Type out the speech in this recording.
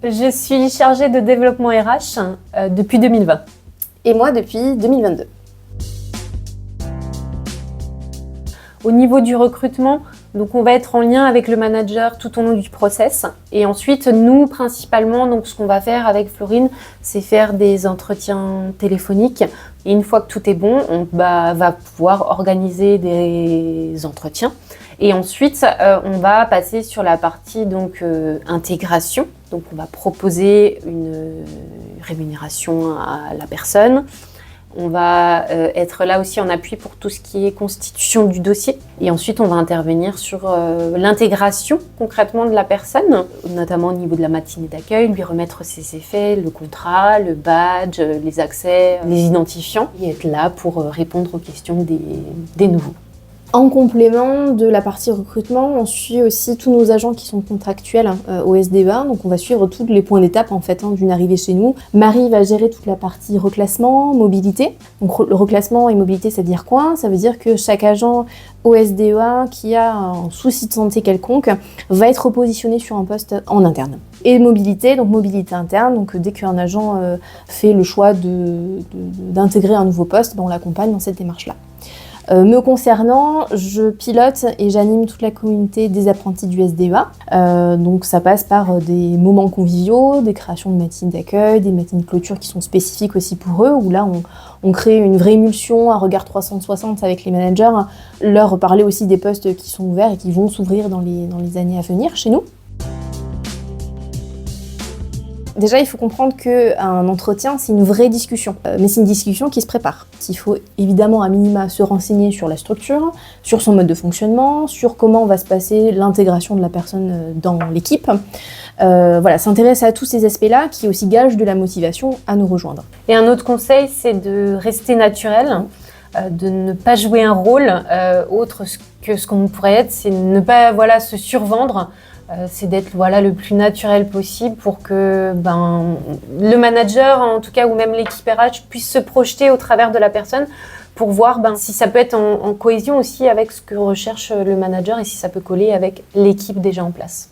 Je suis chargée de développement RH depuis 2020. Et moi depuis 2022. Au niveau du recrutement, donc on va être en lien avec le manager tout au long du process. Et ensuite, nous, principalement, donc ce qu'on va faire avec Florine, c'est faire des entretiens téléphoniques. Et une fois que tout est bon, on va pouvoir organiser des entretiens. Et ensuite, on va passer sur la partie donc intégration. Donc on va proposer une rémunération à la personne. On va être là aussi en appui pour tout ce qui est constitution du dossier. Et ensuite, on va intervenir sur l'intégration concrètement de la personne, notamment au niveau de la matinée d'accueil, lui remettre ses effets, le contrat, le badge, les accès, les identifiants, et être là pour répondre aux questions des nouveaux. En complément de la partie recrutement, on suit aussi tous nos agents qui sont contractuels au SDEA. Donc on va suivre tous les points d'étape en fait d'une arrivée chez nous. Marie va gérer toute la partie reclassement, mobilité. Donc le reclassement et mobilité, ça veut dire quoi? Ça veut dire que chaque agent au SDEA qui a un souci de santé quelconque va être repositionné sur un poste en interne. Et mobilité, donc mobilité interne, donc dès qu'un agent fait le choix d'intégrer un nouveau poste, on l'accompagne dans cette démarche-là. Me concernant, je pilote et j'anime toute la communauté des apprentis du SDEA. Donc ça passe par des moments conviviaux, des créations de matinées d'accueil, des matinées de clôture qui sont spécifiques aussi pour eux, où là on crée une vraie émulsion, un regard 360 avec les managers, leur parler aussi des postes qui sont ouverts et qui vont s'ouvrir dans les années à venir chez nous. Déjà, il faut comprendre qu'un entretien, c'est une vraie discussion, mais c'est une discussion qui se prépare. Il faut évidemment à minima se renseigner sur la structure, sur son mode de fonctionnement, sur comment va se passer l'intégration de la personne dans l'équipe. Voilà, s'intéresser à tous ces aspects-là qui aussi gagent de la motivation à nous rejoindre. Et un autre conseil, c'est de rester naturel, de ne pas jouer un rôle autre que ce qu'on pourrait être, c'est de ne pas se survendre. C'est d'être le plus naturel possible pour que le manager, en tout cas, ou même l'équipe RH puisse se projeter au travers de la personne pour voir si ça peut être en cohésion aussi avec ce que recherche le manager et si ça peut coller avec l'équipe déjà en place.